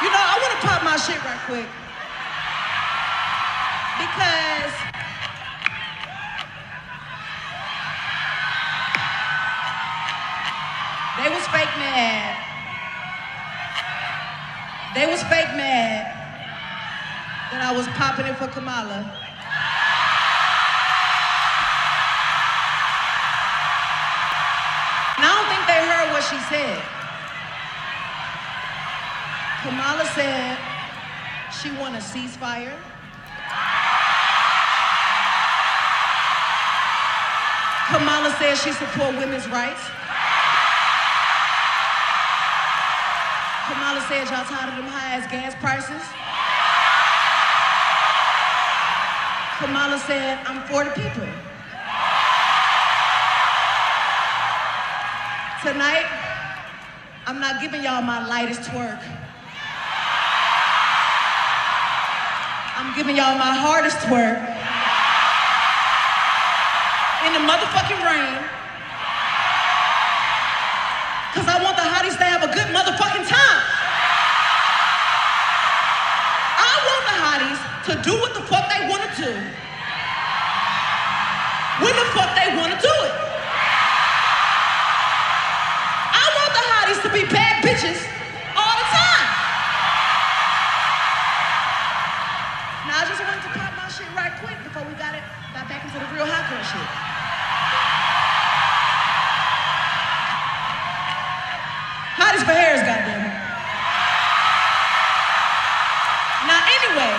You know, I want to pop my shit right quick. Because they was fake mad. They was fake mad that I was popping it for Kamala. And I don't think they heard what she said. Kamala said she want a ceasefire. Kamala said she support women's rights. Kamala said y'all tired of them high-ass gas prices. Kamala said, I'm for the people. Tonight, I'm not giving y'all my lightest twerk. I'm giving y'all my hardest twerk. In the motherfucking rain. Cause I want the hotties to have a good motherfucking time. I want the hotties to do what the fuck they wanna do. When the fuck they wanna do it. I want the hotties to be bad bitches all the time. Now I just wanted to pop my shit right quick before we got back into the real hot girl shit. Hotties for Harris, goddammit. Now, anyway.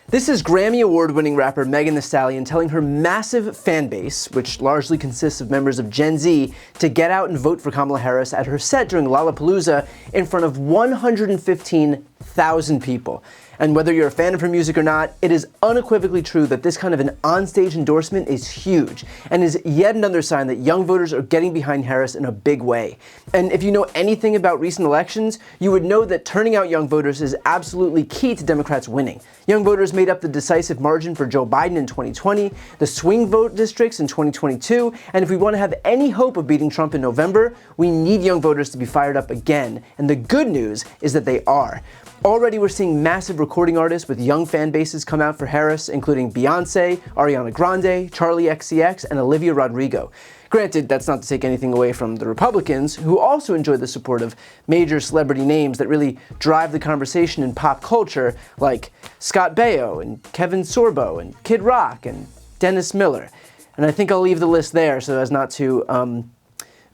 This is Grammy Award-winning rapper Megan Thee Stallion telling her massive fan base, which largely consists of members of Gen Z, to get out and vote for Kamala Harris at her set during Lollapalooza in front of 115,000 people. And whether you're a fan of her music or not, it is unequivocally true that this kind of an onstage endorsement is huge and is yet another sign that young voters are getting behind Harris in a big way. And if you know anything about recent elections, you would know that turning out young voters is absolutely key to Democrats winning. Young voters made up the decisive margin for Joe Biden in 2020, the swing vote districts in 2022, and if we want to have any hope of beating Trump in November, we need young voters to be fired up again. And the good news is that they are. Already we're seeing massive recording artists with young fan bases come out for Harris, including Beyonce, Ariana Grande, Charli XCX, and Olivia Rodrigo. Granted, that's not to take anything away from the Republicans, who also enjoy the support of major celebrity names that really drive the conversation in pop culture, like Scott Baio and Kevin Sorbo and Kid Rock and Dennis Miller. And I think I'll leave the list there so as not to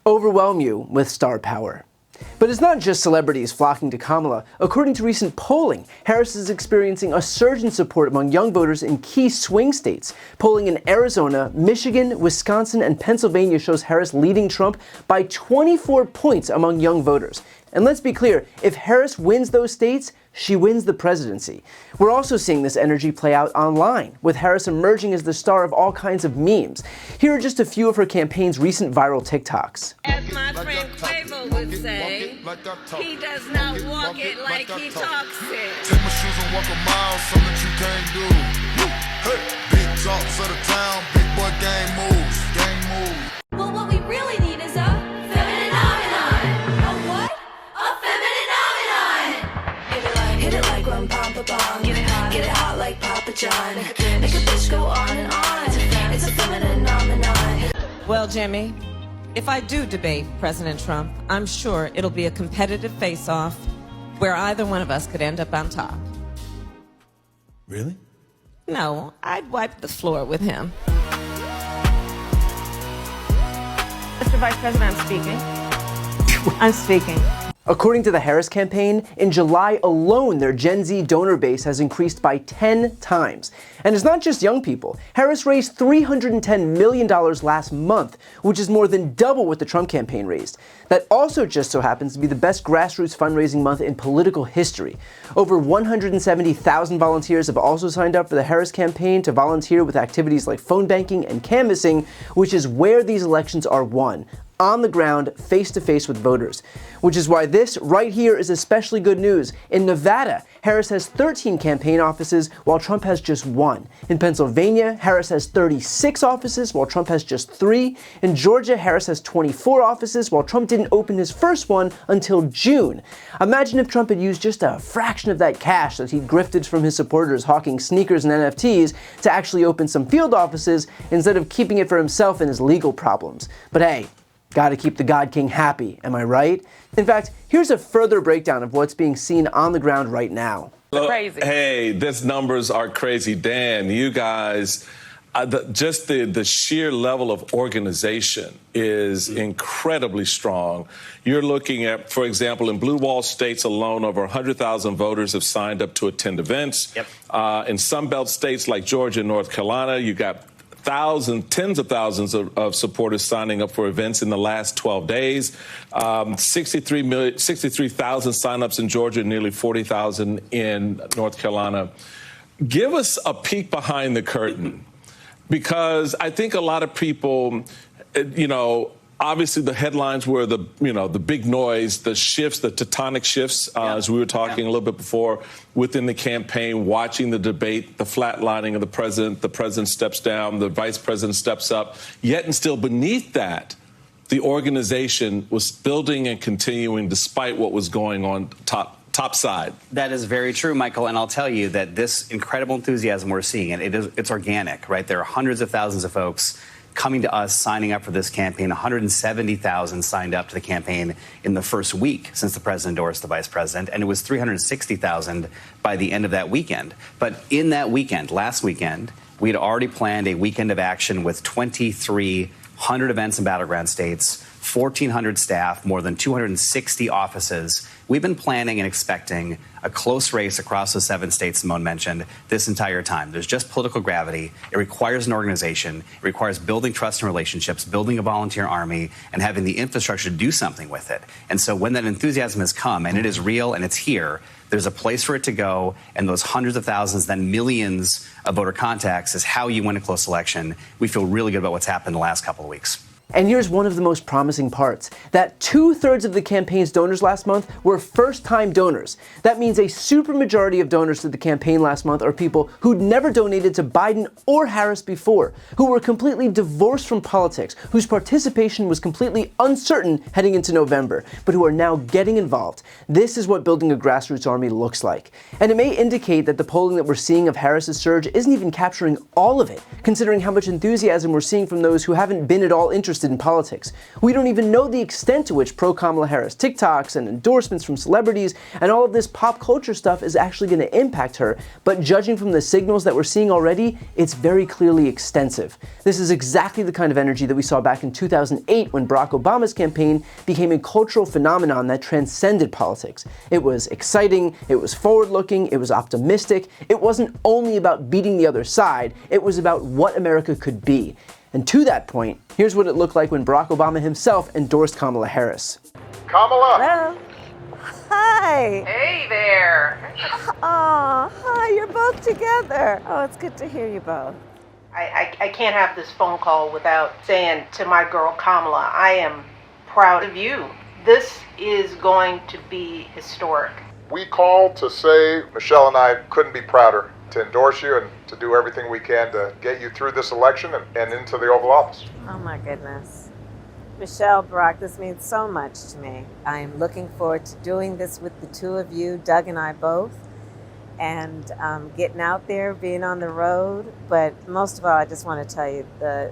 overwhelm you with star power. But it's not just celebrities flocking to Kamala. According to recent polling, Harris is experiencing a surge in support among young voters in key swing states. Polling in Arizona, Michigan, Wisconsin, and Pennsylvania shows Harris leading Trump by 24 points among young voters. And let's be clear, if Harris wins those states, she wins the presidency. We're also seeing this energy play out online, with Harris emerging as the star of all kinds of memes. Here are just a few of her campaign's recent viral TikToks. As my friend Quavo would say, he does not walk it like he talks it. Take my shoes and walk a mile, something that you can't do. Hey, big talks of the town, big boy gang moves, gang moves. Well, what we really need is a feminine phenomenon. A what? A feminine phenomenon. Hit it like one Papa Bomb. Get it hot like Papa John. Make a bitch go on and on. It's a feminine phenomenon. Well, Jimmy, if I do debate President Trump, I'm sure it'll be a competitive face-off where either one of us could end up on top. Really? No, I'd wipe the floor with him. Mr. Vice President, I'm speaking. I'm speaking. According to the Harris campaign, in July alone, their Gen Z donor base has increased by 10 times. And it's not just young people. Harris raised $310 million last month, which is more than double what the Trump campaign raised. That also just so happens to be the best grassroots fundraising month in political history. Over 170,000 volunteers have also signed up for the Harris campaign to volunteer with activities like phone banking and canvassing, which is where these elections are won. on the ground, face-to-face with voters. Which is why this right here is especially good news. In Nevada, Harris has 13 campaign offices, while Trump has just 1. In Pennsylvania, Harris has 36 offices, while Trump has just 3. In Georgia, Harris has 24 offices, while Trump didn't open his first one until June. Imagine if Trump had used just a fraction of that cash that he'd grifted from his supporters hawking sneakers and NFTs to actually open some field offices instead of keeping it for himself and his legal problems. But hey, gotta keep the God King happy, am I right? In fact, here's a further breakdown of what's being seen on the ground right now. Crazy. Hey, these numbers are crazy. Dan, you guys, just the sheer level of organization is incredibly strong. You're looking at, for example, in blue wall states alone, over 100,000 voters have signed up to attend events. Yep. In Sun Belt states like Georgia and North Carolina, you got tens of thousands of supporters signing up for events in the last 12 days. 63,000 signups in Georgia, nearly 40,000 in North Carolina. Give us a peek behind the curtain, because I think a lot of people, obviously the headlines were the big noise, the shifts, the tectonic shifts, as we were talking a little bit before, within the campaign, watching the debate, the flatlining of the president steps down, the vice president steps up, yet and still beneath that, the organization was building and continuing despite what was going on top side. That is very true, Michael, and I'll tell you that this incredible enthusiasm we're seeing, it's organic, right? There are hundreds of thousands of folks coming to us, signing up for this campaign. 170,000 signed up to the campaign in the first week since the president endorsed the vice president, and it was 360,000 by the end of that weekend. But in that weekend, last weekend, we had already planned a weekend of action with 2,300 events in battleground states, 1,400 staff, more than 260 offices. We've been planning and expecting a close race across the 7 states Simone mentioned this entire time. There's just political gravity. It requires an organization. It requires building trust and relationships, building a volunteer army, and having the infrastructure to do something with it. And so when that enthusiasm has come, and it is real and it's here, there's a place for it to go, and those hundreds of thousands, then millions of voter contacts is how you win a close election. We feel really good about what's happened in the last couple of weeks. And here's one of the most promising parts, that 2/3 of the campaign's donors last month were first-time donors. That means a supermajority of donors to the campaign last month are people who'd never donated to Biden or Harris before, who were completely divorced from politics, whose participation was completely uncertain heading into November, but who are now getting involved. This is what building a grassroots army looks like. And it may indicate that the polling that we're seeing of Harris's surge isn't even capturing all of it, considering how much enthusiasm we're seeing from those who haven't been at all interested in politics. We don't even know the extent to which pro-Kamala Harris TikToks and endorsements from celebrities and all of this pop culture stuff is actually going to impact her, but judging from the signals that we're seeing already, it's very clearly extensive. This is exactly the kind of energy that we saw back in 2008 when Barack Obama's campaign became a cultural phenomenon that transcended politics. It was exciting, it was forward-looking, it was optimistic, it wasn't only about beating the other side, it was about what America could be. And to that point, here's what it looked like when Barack Obama himself endorsed Kamala Harris. Kamala! Hello. Hi. Hey there! Oh, hi, you're both together. Oh, it's good to hear you both. I can't have this phone call without saying to my girl Kamala, I am proud of you. This is going to be historic. We called to say Michelle and I couldn't be prouder to endorse you and to do everything we can to get you through this election and into the Oval Office. Oh my goodness. Michelle, Barack, this means so much to me. I am looking forward to doing this with the two of you, Doug and I both, and getting out there, being on the road. But most of all, I just want to tell you the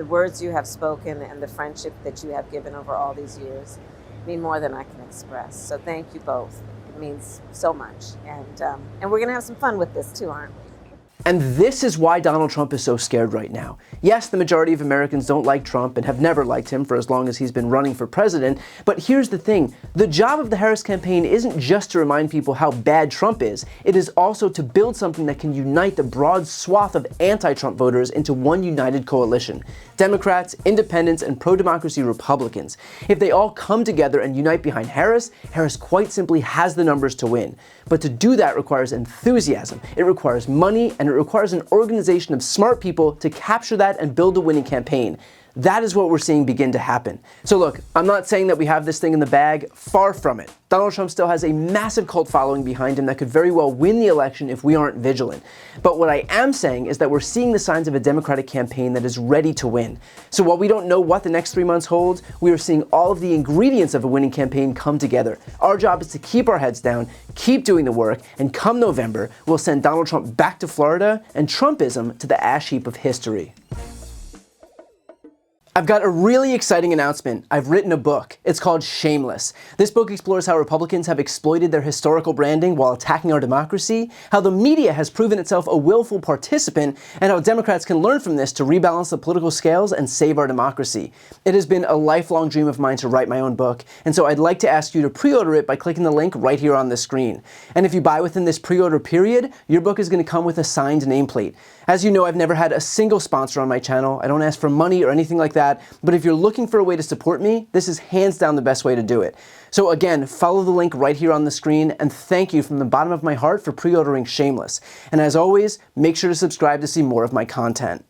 words you have spoken and the friendship that you have given over all these years mean more than I can express. So thank you both. It means so much. And we're going to have some fun with this too, aren't we? And this is why Donald Trump is so scared right now. Yes, the majority of Americans don't like Trump and have never liked him for as long as he's been running for president, but here's the thing. The job of the Harris campaign isn't just to remind people how bad Trump is. It is also to build something that can unite the broad swath of anti-Trump voters into one united coalition. Democrats, independents, and pro-democracy Republicans. If they all come together and unite behind Harris, Harris quite simply has the numbers to win. But to do that requires enthusiasm, it requires money, and it requires an organization of smart people to capture that and build a winning campaign. That is what we're seeing begin to happen. So look, I'm not saying that we have this thing in the bag, far from it. Donald Trump still has a massive cult following behind him that could very well win the election if we aren't vigilant. But what I am saying is that we're seeing the signs of a Democratic campaign that is ready to win. So while we don't know what the next 3 months hold, we are seeing all of the ingredients of a winning campaign come together. Our job is to keep our heads down, keep doing the work, and come November, we'll send Donald Trump back to Florida and Trumpism to the ash heap of history. I've got a really exciting announcement. I've written a book. It's called Shameless. This book explores how Republicans have exploited their historical branding while attacking our democracy, how the media has proven itself a willful participant, and how Democrats can learn from this to rebalance the political scales and save our democracy. It has been a lifelong dream of mine to write my own book, and so I'd like to ask you to pre-order it by clicking the link right here on the screen. And if you buy within this pre-order period, your book is going to come with a signed nameplate. As you know, I've never had a single sponsor on my channel. I don't ask for money or anything like that, but if you're looking for a way to support me, this is hands down the best way to do it. So again, follow the link right here on the screen, and thank you from the bottom of my heart for pre-ordering Shameless. And as always, make sure to subscribe to see more of my content.